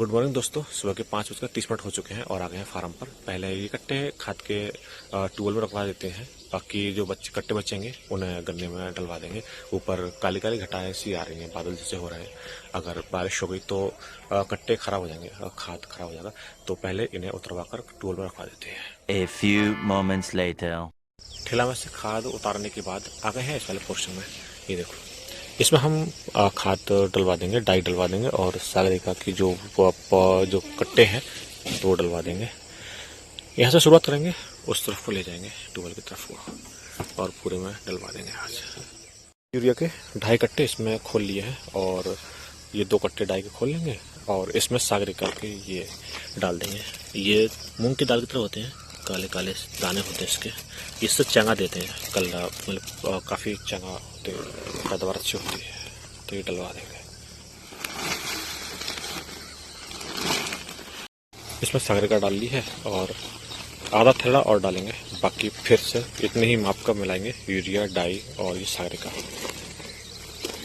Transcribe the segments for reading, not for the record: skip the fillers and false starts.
Good morning दोस्तों। सुबह के 5:30 हो चुके हैं और आ गए हैं फार्म पर। पहले ये कट्टे खाद के ट्यूबवेल में रखवा देते हैं, बाकी जो कट्टे बचेंगे उन्हें गन्ने में डलवा देंगे। ऊपर काली काली घटाएं सी आ रही हैं, बादल जैसे हो रहे हैं। अगर बारिश हो गई तो कट्टे खराब हो जाएंगे, खाद खराब हो जाएगा। तो पहले इन्हें उतरवा कर ट्यूबवेल में रखवा देते हैं। A few moments later. ठेला में से खाद उतारने के बाद आ गए हैं इस वाले पोर्शन में। ये देखो, इसमें हम खाद डलवा देंगे, डाई डलवा देंगे और सागरिका की जो कट्टे हैं तो वो डलवा देंगे। यहाँ से शुरुआत करेंगे, उस तरफ को ले जाएंगे ट्यूबवेल की तरफ को और पूरे में डलवा देंगे। आज यूरिया के 2.5 कट्टे इसमें खोल लिए हैं और ये 2 कट्टे डाई के खोल लेंगे और इसमें सागरिका के ये डाल देंगे। ये मूंग की दाल की तरह होते हैं, काले काले दाने होते हैं इसके। इससे चंगा देते हैं, कल मतलब काफ़ी चंगा होते हैं, पैदावार अच्छी होती है। तो ये डलवा देंगे। इसमें सागरिका डाल ली है और आधा थैला और डालेंगे। बाकी फिर से इतने ही माप का मिलाएंगे, यूरिया, डाई और ये सागरिका।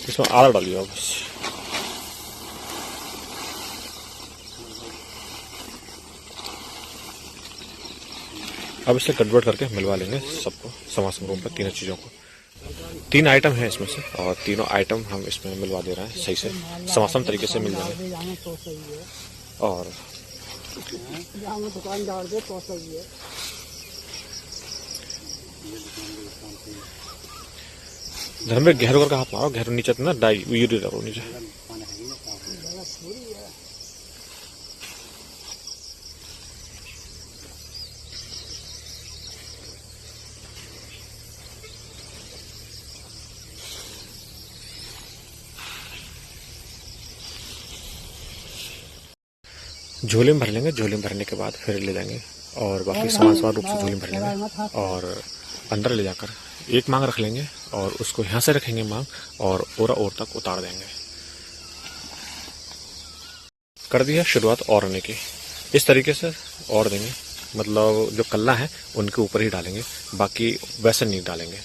इसमें आधा डालिए बस। अब इसे कन्वर्ट करके मिलवा लेंगे सबको, समासम रूम पर तीनों चीज़ों को। 3 आइटम है इसमें से और तीनों आइटम हम इसमें मिलवा दे रहे हैं, सही से समासम तरीके से मिल जाएंगे। और धर्म में गहरो करके हाथ मारो, गहरो नीचे ना डाई यूरिया डालो नीचे। झोले में भर लेंगे, झोले में भरने के बाद फिर ले जाएंगे और बाकी समान रूप से झोले में भर लेंगे और अंदर ले जाकर एक मांग रख लेंगे और उसको यहाँ से रखेंगे मांग और ओर तक उतार देंगे। कर दिया शुरुआत औरने की, इस तरीके से और देंगे। मतलब जो कल्ला है उनके ऊपर ही डालेंगे, बाकी वैसे नहीं डालेंगे।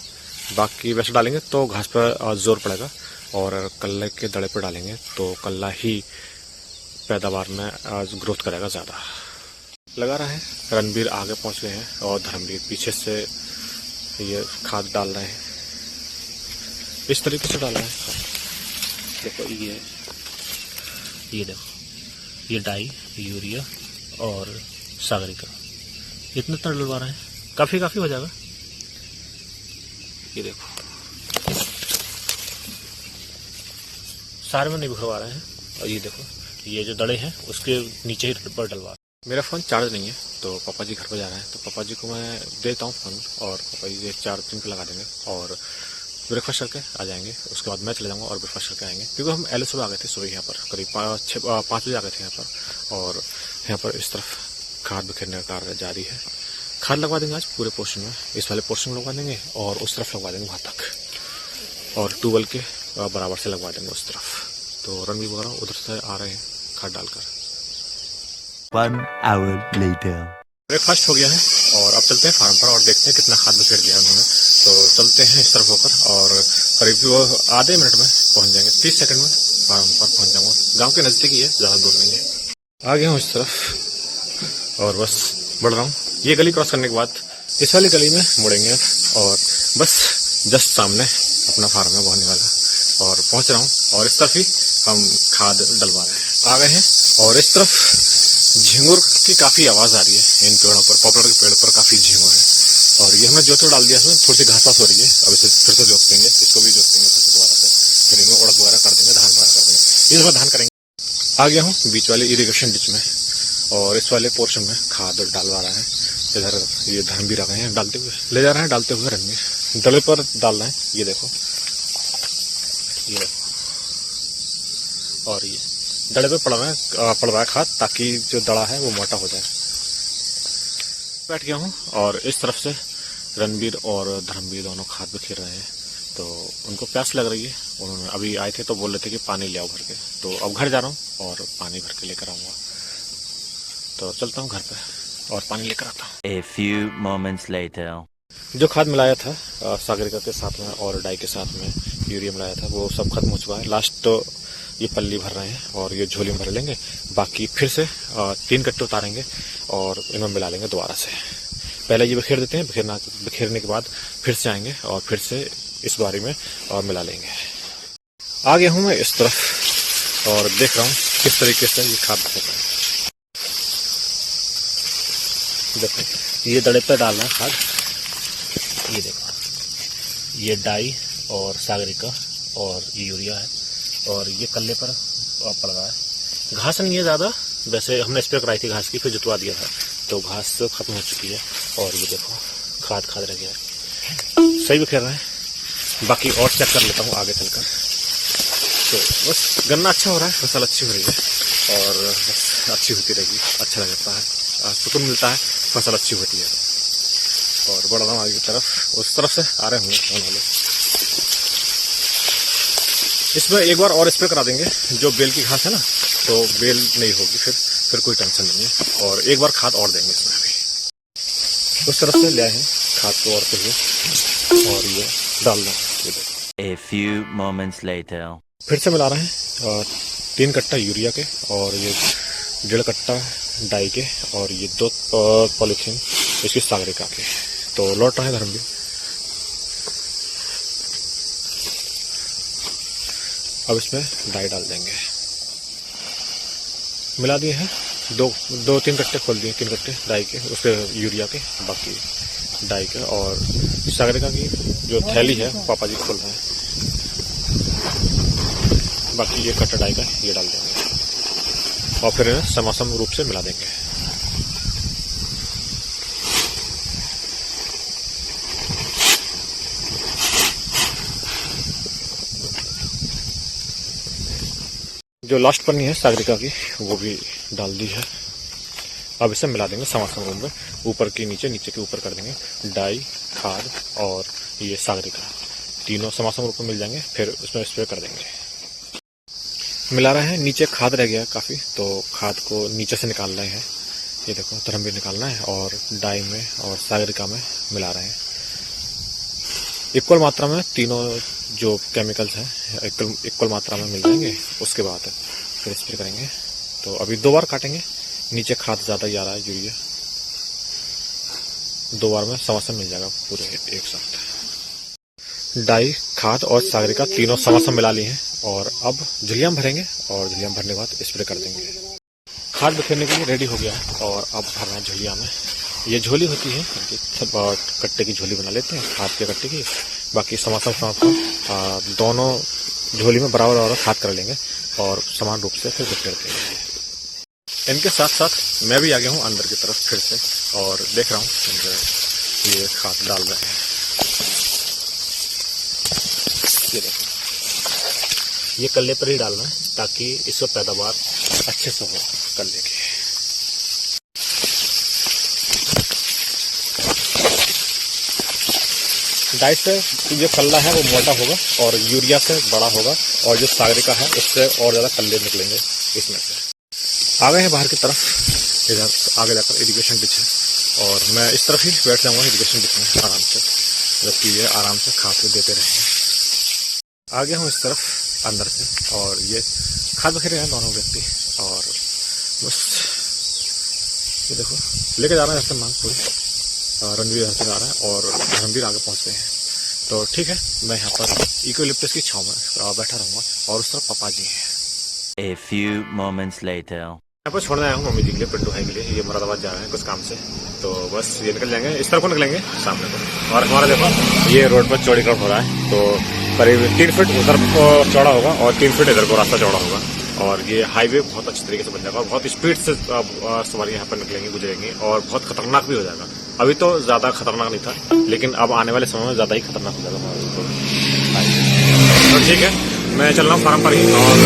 बाकी वैसे डालेंगे तो घास पर जोर पड़ेगा और कल्ले के दड़े पर डालेंगे तो कल्ला ही पैदावार में आज ग्रोथ करेगा ज़्यादा। लगा रहा है, रणबीर आगे पहुंच गए हैं और धर्मवीर पीछे से ये खाद डाल रहे हैं। इस तरीके से डाल रहे हैं। देखो ये देखो, ये डाई, यूरिया और सागरिका इतने तर डलवा रहे हैं, काफ़ी हो जाएगा। ये देखो सारे में नहीं बिखरवा रहे हैं। और ये देखो, ये जो दड़े हैं उसके नीचे ही पर डलवा। मेरा फ़ोन चार्ज नहीं है तो पापा जी घर पर जा रहे हैं, तो पापा जी को मैं देता हूँ फ़ोन और पापा जी ये चार्ज पिन पे लगा देंगे और ब्रेकफास्ट करके आ जाएंगे। उसके बाद मैं चले जाऊँगा और ब्रेकफास्ट करके आएंगे, क्योंकि हम एल सुबह आ गए थे। सुबह यहाँ पर करीब 5 बजे आ गए थे यहाँ पर। और यहाँ पर इस तरफ खाद बिखेरने का कार्य जारी है। खाद लगवा देंगे आज पूरे पोर्शन में, इस वाले पोर्शन में लगवा देंगे और उस तरफ लगवा देंगे वहाँ तक, और ट्यूबवेल के बराबर से लगवा देंगे उस तरफ। तो रणबीर वगैरह उधर से आ रहे हैं खाद डालकर। 1 hour later. ब्रेकफास्ट हो गया है और अब चलते हैं फार्म पर और देखते हैं कितना खाद बिखेर दिया उन्होंने। तो चलते हैं इस तरफ होकर और करीब आधे मिनट में पहुंच जाएंगे, 30 सेकंड में फार्म पर पहुंच जाऊंगा। गांव के नज़दीक ही है, ज़्यादा दूर नहीं है। आ गया हूँ इस तरफ और बस बढ़ रहा हूँ। ये गली क्रॉस करने के बाद इस वाली गली में मुड़ेंगे और बस जस्ट सामने अपना फार्म है होने वाला और पहुंच रहा हूँ। और इस तरफ ही हम खाद डलवा रहे हैं। आ गए हैं और इस तरफ झिंगुर की काफ़ी आवाज़ आ रही है। इन पेड़ों पर, पॉपुलर के पेड़ पर काफ़ी झिंगुर है और ये हमने जोत डाल दिया है। थोड़ी सी घास पास हो रही है, अब इसे फिर से जोत देंगे, इसको भी जोत देंगे फिर से दोबारा से। फिर इनमें उड़द वगैरह कर देंगे, धान वगैरह कर देंगे। इस बार धान करेंगे। आ गया हूँ बीच वाले इरीगेशन डिच में और इस वाले पोर्शन में खाद डालवा रहा है। इधर ये धान भी रखे हैं, डालते हुए ले जा रहे हैं, डालते हुए रणबीर डले पर डाल रहे हैं। ये देखो, ये देखो, और ये दड़े पे पड़ रहा है खाद, ताकि जो दड़ा है वो मोटा हो जाए। बैठ गया हूँ और इस तरफ से रणबीर और धर्मवीर दोनों खाद बिखेर रहे हैं। तो उनको प्यास लग रही है, उन्होंने अभी आए थे तो बोल रहे थे कि पानी ले आओ भर के। तो अब घर जा रहा हूँ और पानी भर के लेकर आऊँगा। तो चलता हूँ घर पे और पानी लेकर आता हूँ। A few moments later. जो खाद मिलाया था सागरिका के साथ में और डाई के साथ में यूरिया मिलाया था, वो सब खत्म हो चुका है। लास्ट ये पल्ली भर रहे हैं और ये झोली में भर लेंगे। बाकी फिर से 3 कट्टे उतारेंगे और इनमें मिला लेंगे दोबारा से। पहले ये बिखेर देते हैं, बिखेरने के बाद फिर से आएंगे और फिर से इस बारी में और मिला लेंगे। आ गया हूँ मैं इस तरफ और देख रहा हूँ किस तरीके से ये खाद बन रहा है। देखो ये दड़े पे डालना है खाद। ये देखो ये डाई और सागरिका और ये यूरिया है और ये कल्ले पर पड़ रहा है। घास नहीं है ज़्यादा, वैसे हमने स्प्रे कराई थी घास की, फिर जुतवा दिया था तो घास खत्म हो चुकी है। और ये देखो खाद रह गया है, सही बिखेर रहा है। बाकी और चेक कर लेता हूँ आगे चलकर। तो बस गन्ना अच्छा हो रहा है, फसल अच्छी हो रही है और बस अच्छी होती रहेगी। अच्छा लगता है, सुकून मिलता है, फसल अच्छी होती है। और बढ़ रहा हूँ आगे की तरफ, उस तरफ से आ रहे होंगे फोन वाले। इसमें एक बार और स्प्रे करा देंगे, जो बेल की घास है ना तो बेल नहीं होगी, फिर कोई टेंशन नहीं है। और एक बार खाद और देंगे इसमें भी। उस तरफ से ले आए हैं खाद को और कहिए और ये डालना। A few moments later. फिर से मिला रहे हैं 3 कट्टा यूरिया के और ये 1.5 कट्टा डाई के और ये 2 पॉलीथीन इसकी सागरिका के। तो लौट रहे हैं धर्म भी। अब इसमें डाई डाल देंगे। मिला दिए हैं 2-3 कट्टे खोल दिए, 3 कट्टे डाई के, उसके यूरिया के, बाकी डाई के और सागरिका की जो थैली है पापा जी खोल रहे हैं। बाकी 1 कट्टा डाई का ये डाल देंगे और फिर समासम रूप से मिला देंगे। जो लास्ट पन्नी है सागरिका की वो भी डाल दी है। अब इसे मिला देंगे समासम रूप में, ऊपर के नीचे, नीचे के ऊपर कर देंगे। डाई, खाद और ये सागरिका तीनों समासम रूप में मिल जाएंगे। फिर उसमें स्प्रे कर देंगे। मिला रहे हैं, नीचे खाद रह गया काफ़ी तो खाद को नीचे से निकाल रहे हैं। ये देखो धर्म भी निकालना है और डाई में और सागरिका में मिला रहे हैं। इक्वल मात्रा में तीनों जो केमिकल्स हैं इक्वल मात्रा में मिल जाएंगे। उसके बाद फिर स्प्रे करेंगे। तो अभी 2 बार काटेंगे, नीचे खाद ज़्यादा ही आ रहा है यूरिया, 2 बार में समासम मिल जाएगा पूरे एक साथ। डाई, खाद और सागरिका तीनों समासम मिला लिए हैं और अब झुलियाँ भरेंगे और झुलियाँ भरने के बाद स्प्रे कर देंगे। खाद बिखेरने के लिए रेडी हो गया है और अब भरना है झुलिया में। ये झोली होती है, कट्टे की झोली बना लेते हैं खाद के कट्टे की। बाकी समासम दोनों झोली में बराबर बराबर खाद कर लेंगे और समान रूप से फिर बिखेर देंगे। इनके साथ साथ मैं भी आ गया हूँ अंदर की तरफ फिर से और देख रहा हूँ ये खाद डाल रहे हैं। ये देखो ये कल्ले पर ही डालना है ताकि इसका पैदावार अच्छे से हो कल्ले की। डाई से जो कल्ला है वो मोटा होगा और यूरिया से बड़ा होगा और जो सागरिका है उससे और ज़्यादा कल्ले निकलेंगे इसमें से। आ गए हैं बाहर की तरफ, इधर आगे जाकर इरिगेशन डिच है और मैं इस तरफ ही बैठ जाऊँगा इरिगेशन डिच में आराम से, जबकि ये आराम से खाद को देते रहेंगे। आ गया हूँ इस तरफ अंदर से और ये खाद बखेरे हैं दोनों व्यक्ति और बस ये देखो लेके जा रहे हैं मांग पूरी। रणवीर घर से आ रहा है और रणवीर आगे पहुंच गए हैं। तो ठीक है, मैं यहाँ पर यूकेलिप्टस की छांव में बैठा रहूँगा और उस तरफ पापा जी हैं। A few moments later. यहाँ पर छोड़ने आया हूँ मम्मी जी के लिए, पिंटू भाई के लिए। ये मुरादाबाद जा रहे हैं कुछ काम से, तो बस ये निकल जाएंगे, इस तरफ को निकलेंगे सामने को। और हमारा देखो ये रोड पर चौड़ीकरण हो रहा है, तो करीब 3 फीट उधर को चौड़ा होगा और 3 फीट इधर को रास्ता चौड़ा होगा और ये हाईवे बहुत अच्छी तरीके से बन जाएगा। बहुत स्पीड से सवारी यहाँ पर निकलेंगी, गुजरेंगी और बहुत खतरनाक भी हो जाएगा। अभी तो ज्यादा खतरनाक नहीं था, लेकिन अब आने वाले समय में ज्यादा ही खतरनाक हो जाएगा। तो ठीक है, मैं चल रहा हूँ फार्म पर ही और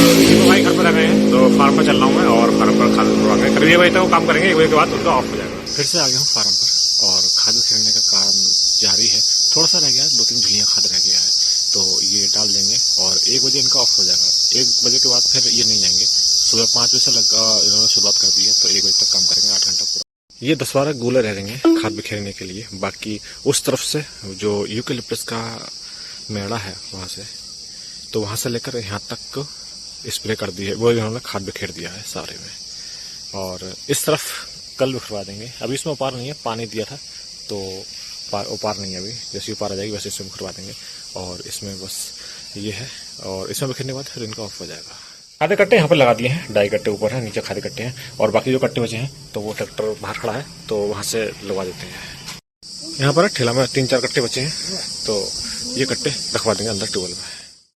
भाई घर पर आ गए हैं तो फार्म पर चल रहा हूँ मैं और फार्म पर खाद उड़वा गए। करीब 1 बजे तक वो काम करेंगे, 1 बजे के बाद उनका ऑफ हो जाएगा। फिर से आ गया हूँ फार्म पर और खाद खरीदने का काम जारी है। थोड़ा सा रह गया है, 2-3 झुलियाँ खाद रह गया है, तो ये डाल देंगे और 1 बजे इनका ऑफ हो जाएगा। 1 बजे के बाद फिर ये नहीं जाएंगे। सुबह 5 बजे से इन्होंने शुरुआत कर दी है, तो 1 बजे तक काम करेंगे, 8 घंटा पूरा। ये 10-12 गोले रह रहेंगे खाद बिखेरने के लिए। बाकी उस तरफ से जो यूकेलिप्टस का मेड़ा है वहाँ से, तो वहाँ से लेकर यहाँ तक स्प्रे कर दी है, वो इन्होंने खाद बिखेर दिया है सारे में। और इस तरफ कल बिखरवा देंगे। अभी इसमें उपार नहीं है, पानी दिया था तो उपार नहीं है अभी, जैसे उपार आ जाएगी वैसे इसमें बिखरवा देंगे। और इसमें बस ये है, और इसमें बिखरने के बाद फिर इनका ऑफ हो जाएगा। आधे कट्टे यहाँ पर लगा दिए हैं, ढाई कट्टे ऊपर है, नीचे खाली कट्टे हैं, और बाकी जो कट्टे बचे हैं तो वो ट्रैक्टर बाहर खड़ा है तो वहाँ से लगवा देते हैं। यहाँ पर ठेला में 3-4 कट्टे बचे हैं तो ये कट्टे रखवा देंगे अंदर ट्यूबवेल में।